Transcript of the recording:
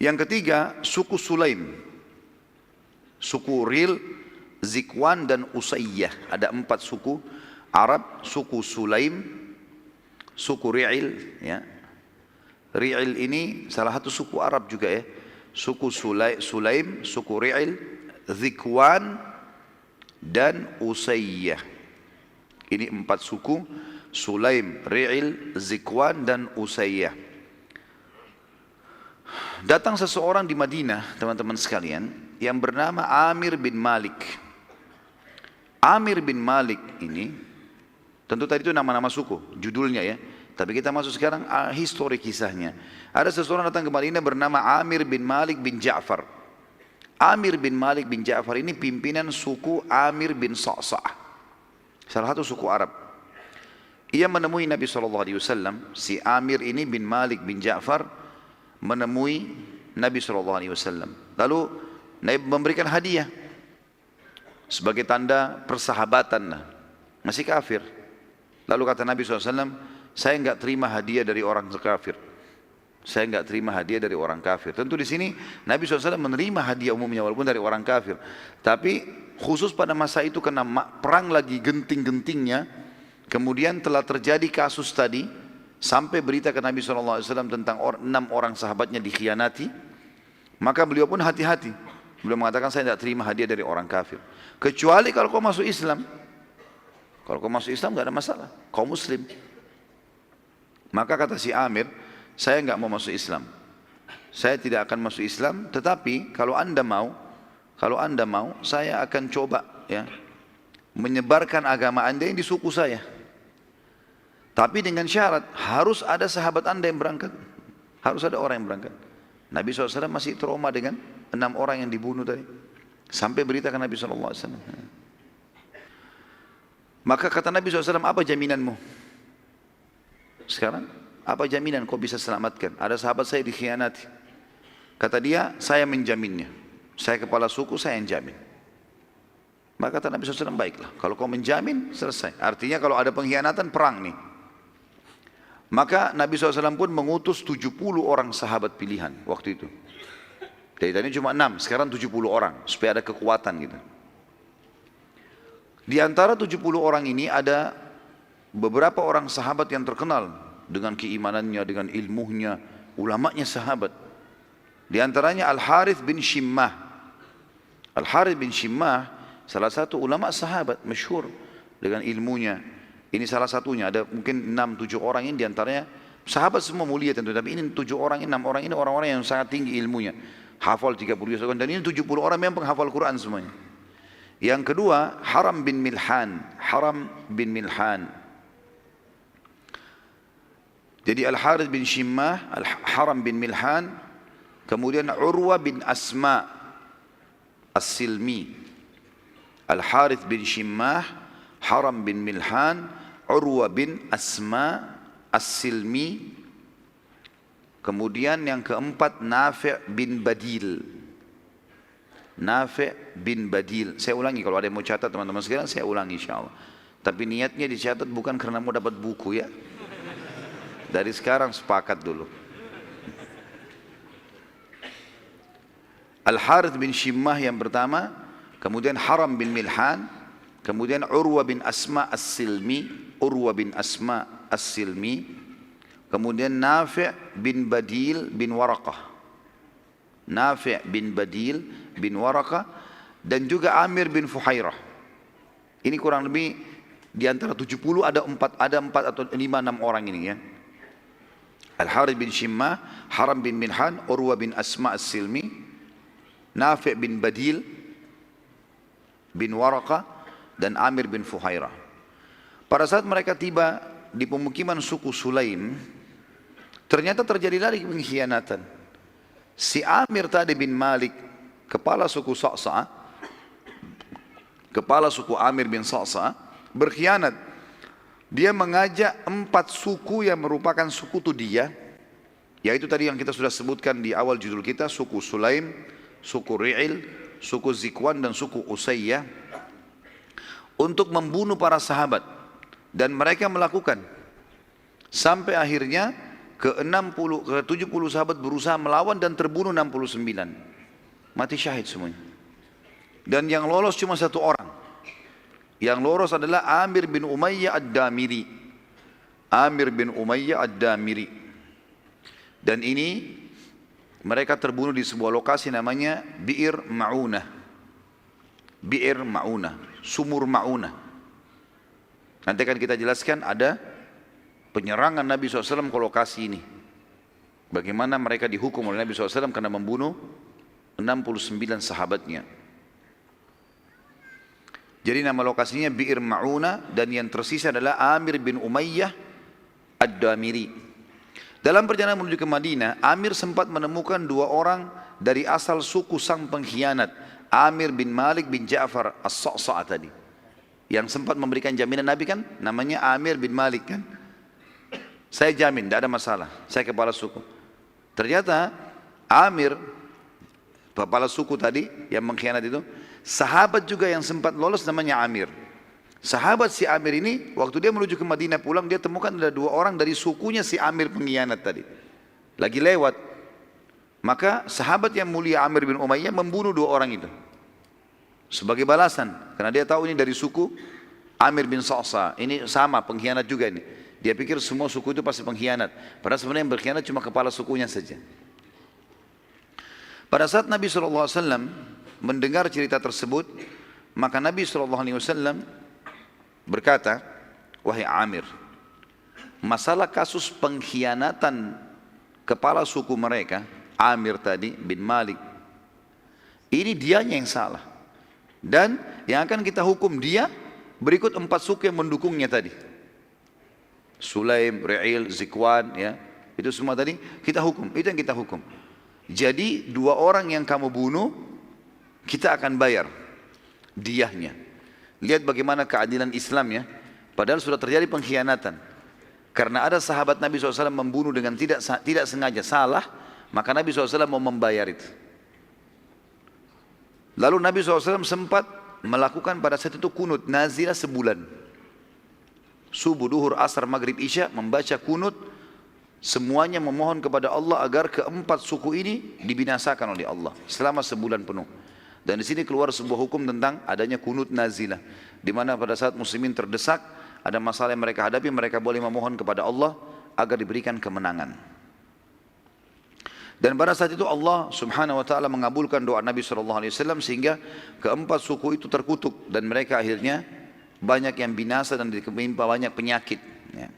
Yang ketiga, suku Sulaim. Suku Ril, Zikwan dan Usayyah. Ada 4 suku Arab, suku Sulaim, suku Ri'il. Ya. Ri'il ini salah satu suku Arab juga ya. Suku Sulaim, suku Ri'il, Zikwan dan Usayyah. Ini 4 suku, Sulaim, Ri'il, Zikwan dan Usayyah. Datang seseorang di Madinah, teman-teman sekalian, yang bernama Amir bin Malik. Amir bin Malik ini, tentu tadi itu nama-nama suku, judulnya ya. Tapi kita masuk sekarang histori kisahnya. Ada seseorang datang ke Madinah bernama Amir bin Malik bin Ja'far. Amir bin Malik bin Ja'far ini pimpinan suku Amir bin Sa'sa'ah. Salah satu suku Arab. Ia menemui Nabi SAW, si Amir ini bin Malik bin Ja'far menemui Nabi SAW. Lalu Nabi memberikan hadiah sebagai tanda persahabatan. Masih kafir. Lalu kata Nabi SAW, saya enggak terima hadiah dari orang kafir. Saya enggak terima hadiah dari orang kafir. Tentu di sini Nabi SAW menerima hadiah umumnya walaupun dari orang kafir. Tapi khusus pada masa itu karena perang lagi genting-gentingnya, kemudian telah terjadi kasus tadi, sampai berita ke Nabi SAW tentang 6 orang sahabatnya dikhianati, maka beliau pun hati-hati. Beliau mengatakan saya tidak terima hadiah dari orang kafir. Kecuali kalau kau masuk Islam. Kalau kau masuk Islam tidak ada masalah. Kau Muslim. Maka kata si Amir, saya enggak mau masuk Islam. Saya tidak akan masuk Islam, tetapi kalau anda mau, saya akan coba ya menyebarkan agama anda yang di suku saya. Tapi dengan syarat, harus ada sahabat anda yang berangkat. Harus ada orang yang berangkat. Nabi SAW masih trauma dengan 6 orang yang dibunuh tadi. Sampai beritakan Nabi SAW. Maka kata Nabi SAW, apa jaminanmu? Sekarang, apa jaminan kau bisa selamatkan? Ada sahabat saya dikhianati. Kata dia, saya menjaminnya. Saya kepala suku, saya yang jamin. Maka kata Nabi SAW, baiklah. Kalau kau menjamin, selesai. Artinya kalau ada pengkhianatan, perang nih. Maka Nabi SAW pun mengutus 70 orang sahabat pilihan waktu itu. Dari tadi cuma 6, sekarang 70 orang. Supaya ada kekuatan gitu. Di antara 70 orang ini ada beberapa orang sahabat yang terkenal. Dengan keimanannya, dengan ilmunya, ulamanya sahabat. Di antaranya Al-Harith bin Shimmah. Al-Harith bin Shimmah salah satu ulama sahabat masyhur dengan ilmunya. Ini salah satunya, ada mungkin 6-7 orang ini diantaranya sahabat semua mulia tentu, tapi ini 7 orang, 6 orang ini orang-orang yang sangat tinggi ilmunya. Hafal 30 tahun dan ini 70 orang memang penghafal Quran semuanya. Yang kedua, Haram bin Milhan. Haram bin Milhan. Jadi Al-Harith bin Shimmah, Haram bin Milhan, kemudian Urwa bin Asma As-Silmi. Al-Harith bin Shimmah, Haram bin Milhan, Urwa bin Asma As-Silmi. Kemudian yang keempat Nafi' bin Badil. Nafi' bin Badil. Saya ulangi, kalau ada yang mau catat teman-teman sekalian, saya ulangi insyaAllah. Tapi niatnya dicatat bukan karena mau dapat buku ya. Dari sekarang sepakat dulu. Al-Harith bin Shimmah yang pertama, kemudian Haram bin Milhan, kemudian Urwa bin Asma As-Silmi, Urwa bin Asma As-Silmi, kemudian Nafi' bin Badil bin Waraqah. Nafi' bin Badil bin Waraqah dan juga Amir bin Fuhairah. Ini kurang lebih di antara 70 ada 4 atau 5-6 orang ini ya. Al-Harith bin Shimmah, Haram bin Milhan, Urwa bin Asma As-Silmi, Nafi' bin Badil bin Waraqah dan Amir bin Fuhairah. Pada saat mereka tiba di pemukiman suku Sulaim, ternyata terjadi lagi pengkhianatan. Si Amir tadi bin Malik, kepala suku Sa'sa'ah, kepala suku Amir bin Sa'sa'ah, berkhianat. Dia mengajak 4 suku yang merupakan sekutu dia, yaitu tadi yang kita sudah sebutkan di awal judul kita, suku Sulaim, suku Ri'il, suku Zikwan dan suku Usayyah, untuk membunuh para sahabat. Dan mereka melakukan sampai akhirnya ke 70 sahabat berusaha melawan dan terbunuh 69. Mati syahid semuanya. Dan yang lolos cuma satu orang. Yang lolos adalah Amir bin Umayyah Ad-Damiri. Amir bin Umayyah Ad-Damiri. Dan ini mereka terbunuh di sebuah lokasi namanya Bi'ir Ma'unah. Bi'ir Ma'unah, sumur Ma'unah. Nanti akan kita jelaskan ada penyerangan Nabi SAW ke lokasi ini. Bagaimana mereka dihukum oleh Nabi SAW karena membunuh 69 sahabatnya. Jadi nama lokasinya Bi'ir Ma'unah dan yang tersisa adalah Amir bin Umayyah Ad-Damiri. Dalam perjalanan menuju ke Madinah, Amir sempat menemukan dua orang dari asal suku sang pengkhianat, Amir bin Malik bin Ja'far As-Sa'sa' tadi. Yang sempat memberikan jaminan Nabi kan, namanya Amir bin Malik kan. Saya jamin, tidak ada masalah, saya kepala suku. Ternyata Amir, kepala suku tadi yang mengkhianat itu, sahabat juga yang sempat lolos namanya Amir. Sahabat si Amir ini, waktu dia menuju ke Madinah pulang, dia temukan ada dua orang dari sukunya si Amir pengkhianat tadi. Lagi lewat. Maka sahabat yang mulia Amir bin Umayyah membunuh dua orang itu. Sebagai balasan. Karena dia tahu ini dari suku Amir bin Sa'sa. Ini sama, pengkhianat juga ini. Dia pikir semua suku itu pasti pengkhianat. Padahal sebenarnya yang berkhianat cuma kepala sukunya saja. Pada saat Nabi SAW mendengar cerita tersebut, maka Nabi SAW berkata, wahai Amir, masalah kasus pengkhianatan kepala suku mereka, Amir tadi bin Malik, ini dianya yang salah. Dan yang akan kita hukum dia berikut 4 suku yang mendukungnya tadi. Sulaim, Ri'il, Zikwan, ya, itu semua tadi kita hukum, itu yang kita hukum. Jadi 2 orang yang kamu bunuh, kita akan bayar diyahnya. Lihat bagaimana keadilan Islam ya. Padahal sudah terjadi pengkhianatan. Karena ada sahabat Nabi SAW membunuh dengan tidak sengaja salah, maka Nabi SAW mau membayar itu. Lalu Nabi SAW sempat melakukan pada saat itu kunut nazilah sebulan. Subuh, duhur, asar, maghrib, isya membaca kunut. Semuanya memohon kepada Allah agar keempat suku ini dibinasakan oleh Allah selama sebulan penuh. Dan di sini keluar sebuah hukum tentang adanya kunut nazilah, di mana pada saat muslimin terdesak, ada masalah yang mereka hadapi, mereka boleh memohon kepada Allah agar diberikan kemenangan. Dan pada saat itu Allah Subhanahu wa taala mengabulkan doa Nabi SAW sehingga keempat suku itu terkutuk dan mereka akhirnya banyak yang binasa dan ditimpa banyak penyakit. Ya.